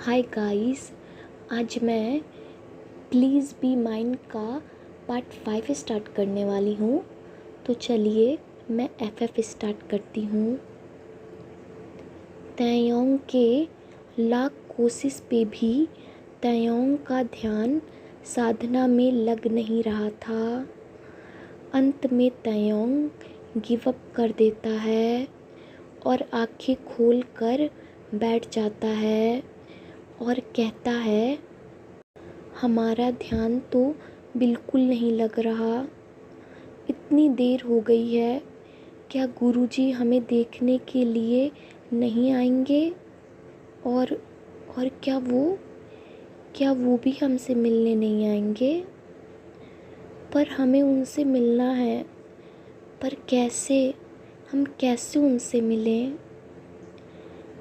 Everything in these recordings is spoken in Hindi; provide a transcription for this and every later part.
Hi guys. आज मैं प्लीज़ बी माइन का पार्ट 5 स्टार्ट करने वाली हूँ। तो चलिए मैं FF स्टार्ट करती हूँ। तैयोंग के लाख कोशिश पे भी तैयोंग का ध्यान साधना में लग नहीं रहा था। अंत में तैयोंग गिव अप कर देता है और आंखें खोल कर बैठ जाता है और कहता है, हमारा ध्यान तो बिल्कुल नहीं लग रहा। इतनी देर हो गई है, क्या गुरुजी हमें देखने के लिए नहीं आएंगे? और क्या वो भी हमसे मिलने नहीं आएंगे? पर हमें उनसे मिलना है, पर कैसे? हम कैसे उनसे मिलें?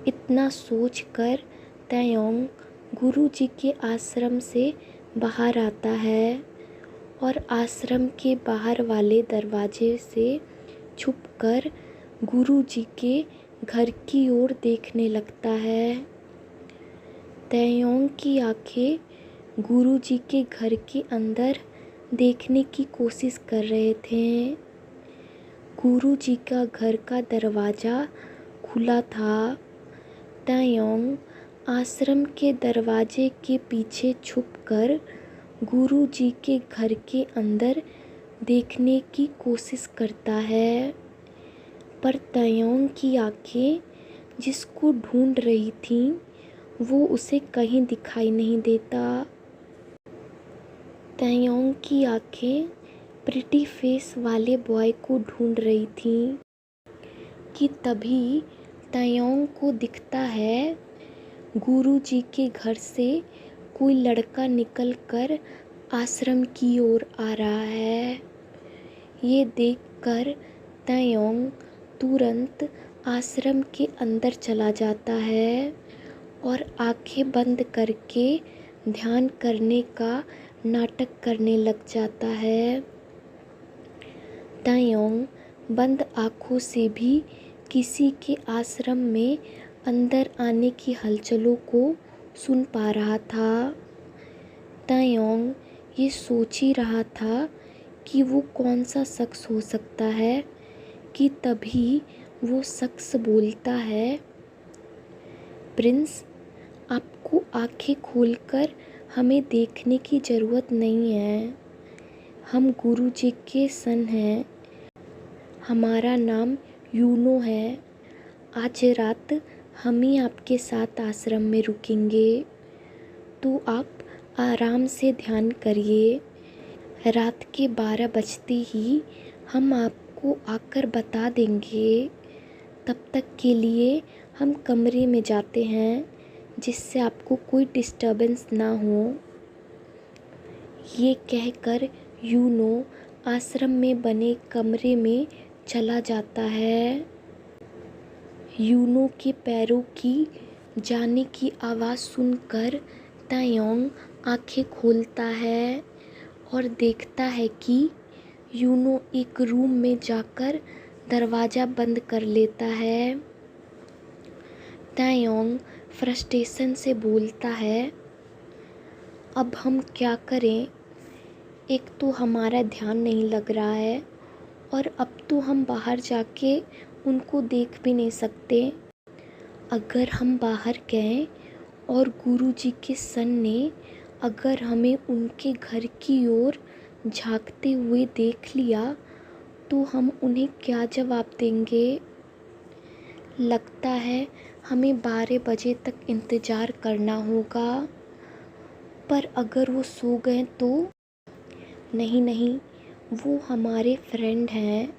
इतना सोचकर तैयोंग गुरुजी के आश्रम से बाहर आता है और आश्रम के बाहर वाले दरवाजे से छुपकर गुरुजी के घर की ओर देखने लगता है। तैयोंग की आंखें गुरुजी के घर के अंदर देखने की कोशिश कर रहे थे। गुरुजी का घर का दरवाज़ा खुला था। तैयोंग आश्रम के दरवाजे के पीछे छुपकर गुरुजी के घर के अंदर देखने की कोशिश करता है, पर तैयोंग की आंखें जिसको ढूंढ रही थीं वो उसे कहीं दिखाई नहीं देता। तैयोंग की आंखें प्रिटी फेस वाले बॉय को ढूंढ रही थीं कि तभी तैयोंग को दिखता है गुरुजी के घर से कोई लड़का निकलकर आश्रम की ओर आ रहा है। ये देखकर तैयोंग तुरंत आश्रम के अंदर चला जाता है और आंखें बंद करके ध्यान करने का नाटक करने लग जाता है। तैयोंग बंद आँखों से भी किसी के आश्रम में अंदर आने की हलचलों को सुन पा रहा था। तैयोंग ये सोच ही रहा था कि वो कौन सा शख्स हो सकता है कि तभी वो शख्स बोलता है, प्रिंस, आपको आंखें खोलकर हमें देखने की ज़रूरत नहीं है। हम गुरुजी के सन हैं। हमारा नाम यूनो है। आज रात हम ही आपके साथ आश्रम में रुकेंगे, तो आप आराम से ध्यान करिए। रात के 12 बजते ही हम आपको आकर बता देंगे। तब तक के लिए हम कमरे में जाते हैं जिससे आपको कोई डिस्टर्बेंस ना हो। ये कहकर यूनो आश्रम में बने कमरे में चला जाता है। यूनो के पैरों की जाने की आवाज़ सुनकर तैयोंग आंखें खोलता है और देखता है कि यूनो एक रूम में जाकर दरवाज़ा बंद कर लेता है। तैयोंग फ्रस्ट्रेशन से बोलता है, अब हम क्या करें? एक तो हमारा ध्यान नहीं लग रहा है और अब तो हम बाहर जाके उनको देख भी नहीं सकते। अगर हम बाहर गए और गुरुजी के सन ने अगर हमें उनके घर की ओर झांकते हुए देख लिया तो हम उन्हें क्या जवाब देंगे? लगता है हमें 12 बजे तक इंतज़ार करना होगा। पर अगर वो सो गए तो? नहीं, वो हमारे फ्रेंड हैं।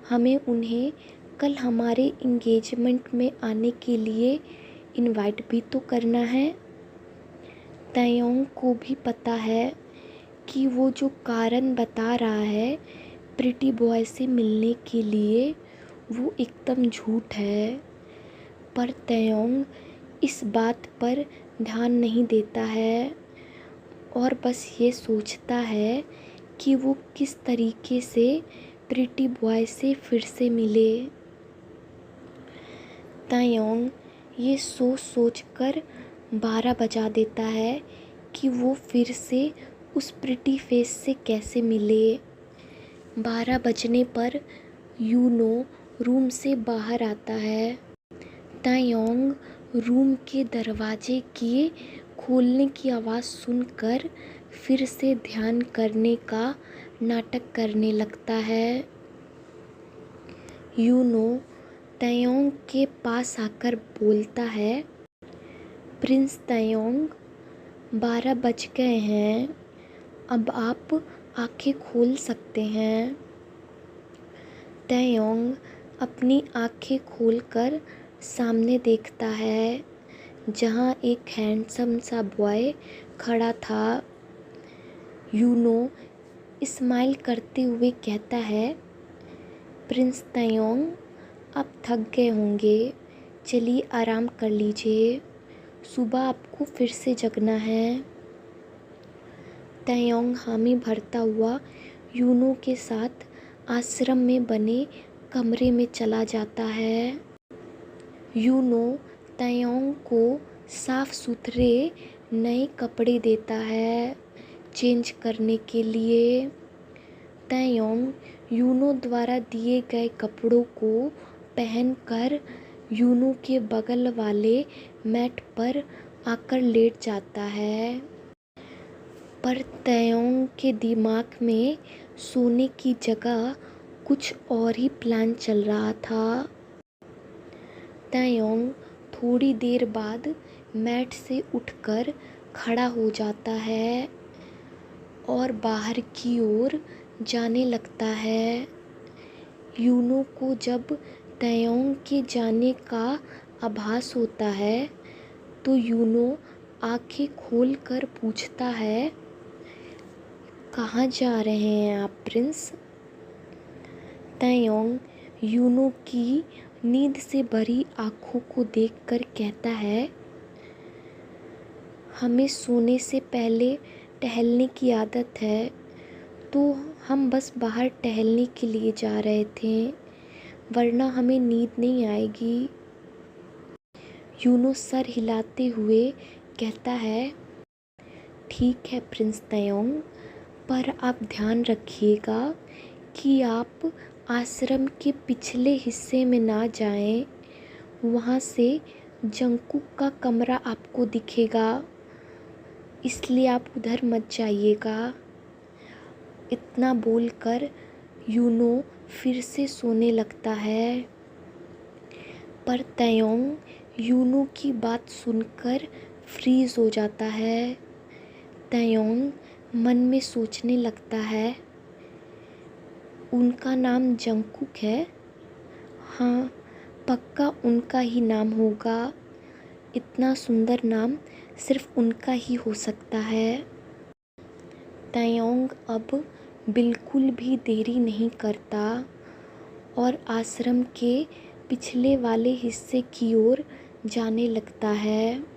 हमें उन्हें कल हमारे इंगेजमेंट में आने के लिए इनवाइट भी तो करना है। तैयोंग को भी पता है कि वो जो कारण बता रहा है प्रिटी बॉय से मिलने के लिए वो एकदम झूठ है, पर तैयोंग इस बात पर ध्यान नहीं देता है और बस ये सोचता है कि वो किस तरीके से प्रिटी बॉय से फिर से मिले। तैयोंग ये सोच कर 12 बजा देता है कि वो फिर से उस प्रिटी फेस से कैसे मिले। 12 बजने पर यूनो रूम से बाहर आता है। तायोंग रूम के दरवाजे के खोलने की आवाज़ सुनकर फिर से ध्यान करने का नाटक करने लगता है। यूनो तायोंग के पास आकर बोलता है, प्रिंस तायोंग, 12 बज गए हैं, अब आप आंखें खोल सकते हैं। तायोंग अपनी आंखें खोलकर सामने देखता है जहाँ एक हैंडसम सा बॉय खड़ा था। यूनो स्माइल करते हुए कहता है, प्रिंस तायोंग, आप थक गए होंगे, चलिए आराम कर लीजिए, सुबह आपको फिर से जगना है। तायोंग हामी भरता हुआ यूनो के साथ आश्रम में बने कमरे में चला जाता है। यूनो तायोंग को साफ सुथरे नए कपड़े देता है चेंज करने के लिए। तायोंग यूनो द्वारा दिए गए कपड़ों को पहनकर यूनो के बगल वाले मैट पर आकर लेट जाता है। पर तायोंग के दिमाग में सोने की जगह कुछ और ही प्लान चल रहा था। तायोंग थोड़ी देर बाद मैट से उठकर खड़ा हो जाता है और बाहर की ओर जाने लगता है। यूनो को जब तायोंग के जाने का आभास होता है तो यूनो आंखें खोलकर पूछता है, कहाँ जा रहे हैं आप प्रिंस? तायोंग यूनो की नींद से भरी आँखों को देखकर कहता है, हमें सोने से पहले टहलने की आदत है, तो हम बस बाहर टहलने के लिए जा रहे थे, वरना हमें नींद नहीं आएगी। यूनो सर हिलाते हुए कहता है, ठीक है प्रिंस तायोंग, पर आप ध्यान रखिएगा कि आप आश्रम के पिछले हिस्से में ना जाएं, वहाँ से जंगकुक का कमरा आपको दिखेगा, इसलिए आप उधर मत जाइएगा। इतना बोलकर यूनो फिर से सोने लगता है। पर तायोंग यूनो की बात सुनकर फ्रीज हो जाता है। तायोंग मन में सोचने लगता है, उनका नाम जंगकुक है, हाँ पक्का उनका ही नाम होगा, इतना सुंदर नाम सिर्फ उनका ही हो सकता है। तायोंग अब बिल्कुल भी देरी नहीं करता और आश्रम के पिछले वाले हिस्से की ओर जाने लगता है।